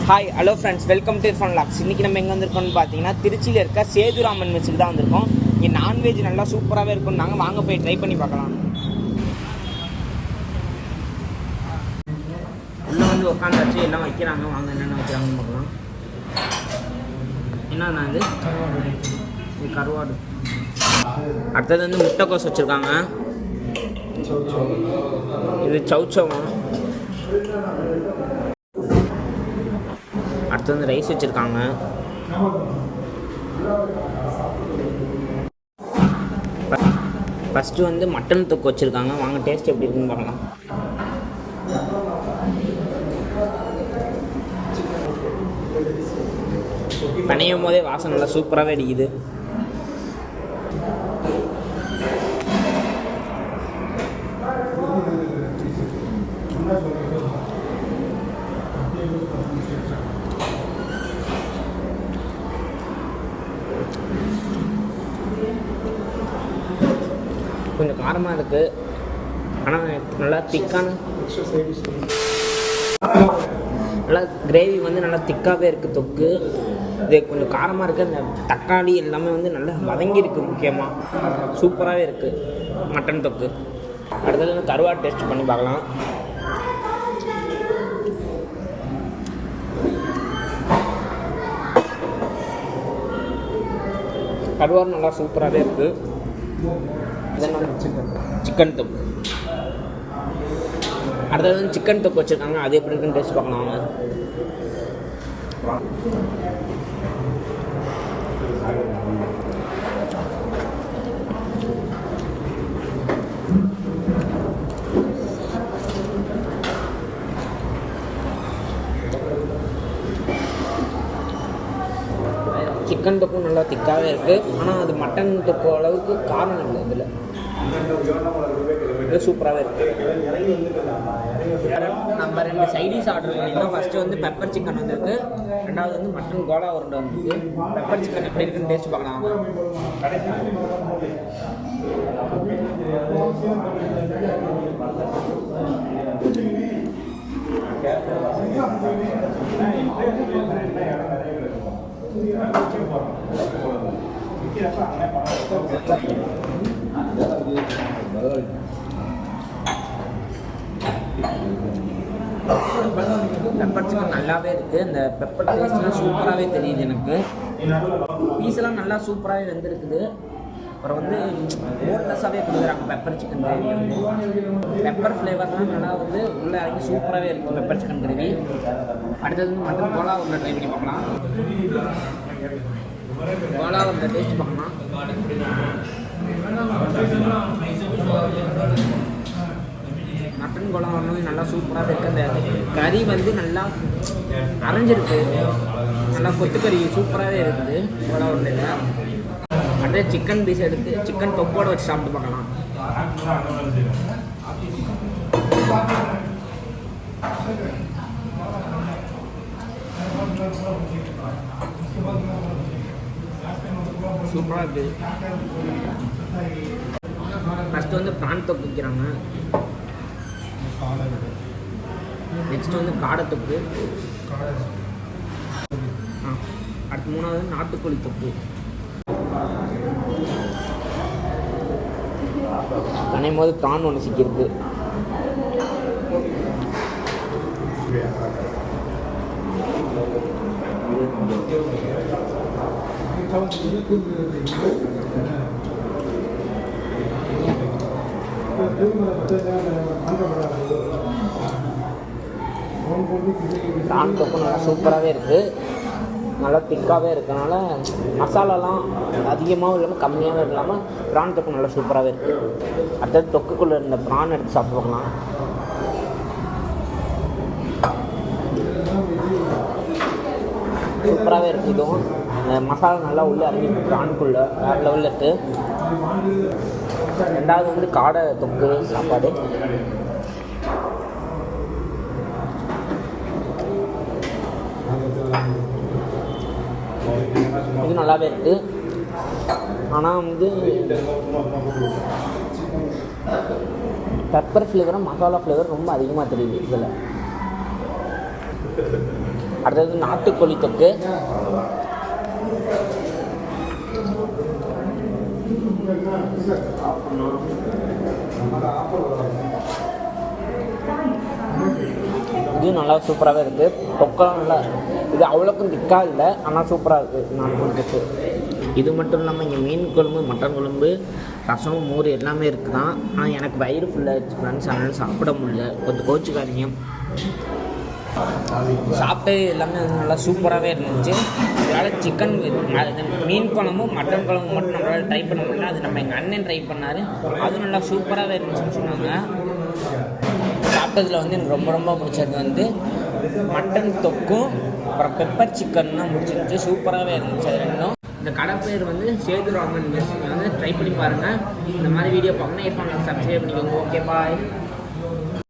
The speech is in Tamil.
Hi hello friends, welcome to Fun Logs. இன்றைக்கி நம்ம எங்கே வந்திருக்கோம்னு பார்த்தீங்கன்னா, திருச்சியில் இருக்க சேதுராமன் மெஸ்ஸுக்கு தான் வந்திருக்கோம். இங்கே நான்வெஜ் நல்லா சூப்பராகவே இருக்கும். நாங்கள் வாங்க போய் ட்ரை பண்ணி பார்க்கலாம். உள்ளே வந்து உட்காந்தாச்சு, எல்லாம் வைக்கிறாங்க. வாங்க என்னென்ன வைக்கிறாங்கன்னு பார்க்கலாம். என்னன்னா இது கருவாடு. அடுத்தது வந்து முட்டைக்கோஸ் வச்சுருக்காங்க. இது சவுச்சவம். அடுத்து வந்து ரைஸ் வச்சுருக்காங்க. ஃபஸ்ட்டு வந்து மட்டன் தொக்கு வச்சுருக்காங்க. வாங்க டேஸ்ட் எப்படி இருக்குன்னு பார்க்கலாம். பனையும் போதே வாசனை நல்லா சூப்பராகவே அடிக்குது. கொஞ்சம் காரமாக இருக்குது, ஆனால் நல்லா திக்கான நல்லா கிரேவி வந்து நல்லா திக்காகவே இருக்குது. தொக்கு இது கொஞ்சம் காரமாக இருக்குது. அந்த தக்காளி எல்லாமே வந்து நல்லா வதங்கியிருக்கு. முக்கியமாக சூப்பராகவே இருக்குது மட்டன் தொக்கு. அடுத்தது வந்து கருவாடு டேஸ்ட் பண்ணி பார்க்கலாம். கருவாடு நல்லா சூப்பராகவே இருக்குது. சிக்கன் தொக்கு. அடுத்தது வந்து சிக்கன் தொக்கு வச்சுருக்காங்க. அது எப்படி இருக்குன்னு டேஸ்ட் பார்க்கலாம். சிக்கன் தொக்கும் நல்லா திக்காகவே இருக்குது, ஆனால் அது மட்டன் தொக்கு அளவுக்கு காரம் இல்லை. இதில் இது சூப்பராகவே இருக்குது. நம்ம 2 சைடிஷ் ஆர்டர் பண்ணியிருந்தோம். ஃபஸ்ட்டு வந்து பெப்பர் சிக்கன் வந்துருக்கு, ரெண்டாவது வந்து மட்டன் கோலா உருண்டை வந்துருக்கு. பெப்பர் சிக்கன் எப்படி இருக்குன்னு டேஸ்ட் பார்க்கலாம். பெப்பர் சிக்கன் நல்லாவே இருக்குது. இந்த பெப்பர் டேஸ்ட்லாம் சூப்பராகவே தெரியுது எனக்கு. பீஸெல்லாம் நல்லா சூப்பராகவே வெந்திருக்குது. அப்புறம் வந்து போன்லெஸ்ஸாகவே கொடுக்குறாங்க பெப்பர் சிக்கன் கிரேவி. பெப்பர் ஃப்ளேவர்லாம் நல்லா வந்து உள்ளே இறங்கி சூப்பராகவே இருக்குது பெப்பர் சிக்கன் கிரேவி. அடுத்தது வந்து மட்டன் கோலா உருண்டை ட்ரை பண்ணி பார்க்கலாம். கோலா உருண்டை டேஸ்ட் பார்க்கலாம். மட்டன் கோலா உருண்டை நல்லா சூப்பராகவே இருக்குது. அந்த கறி வந்து நல்லா அரைஞ்சிருக்கு, நல்லா கொத்துக்கறி சூப்பராகவே இருக்குது கோலா உருண்டையில். அடுத்து சிக்கன் பீஸ் எடுத்து சிக்கன் தொக்கோடு வச்சு சாப்பிட்டு பார்க்கலாம். சூப்பராக இருக்குது. ஃபஸ்ட்டு வந்து ப்ரான் தொக்கு வைக்கிறாங்க. நெக்ஸ்ட் வந்து காடை தொக்கு. அடுத்து 3வது நாட்டுக்கோழி தொக்கு. அனையும் போது ப்ரான் ஒன்று சிக்கிருக்கு. ப்ரான் தொக்கு நல்லா சூப்பராகவே இருக்குது, நல்லா திக்காகவே இருக்கனால மசாலாலாம் அதிகமாகவும் இல்லாமல் கம்மியாகவும் இல்லாமல் ப்ரான் தொக்கு நல்லா சூப்பராகவே இருக்குது. அடுத்தது தொக்குக்குள்ளே இருந்த ப்ரான் எடுத்து சாப்பிட்டு பார்க்கலாம். சூப்பராகவே இருக்குது. இதுவும் மசாலா நல்லா உள்ளே இறங்கிருக்கு ப்ரானுக்குள்ளே, வேறு லெவலில் இருக்குது. ரெண்டாவது வந்து காடை தொக்கு சாப்பாடு. இது நல்லாவே இருக்குது, ஆனால் வந்து பெப்பர் ஃப்ளேவரும் மசாலா ஃப்ளேவர் ரொம்ப அதிகமாக தெரியுது இதில். அடுத்தது நாட்டுக்கோழி தொக்கு. இது நல்லா சூப்பராகவே இருக்குது. தொக்கெல்லாம் நல்லா இது அவ்வளோக்கும் திக்காக இல்லை, ஆனால் சூப்பராக இருக்குது நாட்டுக்கோழி தொக்கு. இது மட்டும் இல்லாமல் இங்கே மீன் குழம்பு, மட்டன் குழம்பு, ரசம், மோர் எல்லாமே இருக்குது தான். ஆனால் எனக்கு வயிறு ஃபுல்லாகிடுச்சு ஃப்ரெண்ட்ஸ், அதனால் சாப்பிட முடியல, கொஞ்சம் கோச்சிக்காதீங்க. சாப்பிட்டு எல்லாமே நல்லா சூப்பராகவே இருந்துச்சு. அதனால் சிக்கன் மீன் குழம்பும் மட்டன் குழம்பு மட்டும் நம்மளால் ட்ரை பண்ண முடியல, அது நம்ம எங்கள் அண்ணன் ட்ரை பண்ணார், அதுவும் நல்லா சூப்பராகவே இருந்துச்சுன்னு சொன்னாங்க. சாப்பிட்டதில் வந்து எனக்கு ரொம்ப ரொம்ப பிடிச்சது வந்து மட்டன் தொக்கும் அப்புறம் பெப்பர் சிக்கன் தான் பிடிச்சிருந்துச்சு, சூப்பராகவே இருந்துச்சு அது ரெண்டும். இந்த கடை பேர் வந்து சேது ராமன் மெஸ். வந்து ட்ரை பண்ணி பாருங்கள். இந்த மாதிரி வீடியோ பார்க்கணும், சப்ஸ்கிரைப் பண்ணிக்கோங்க. Okay bye.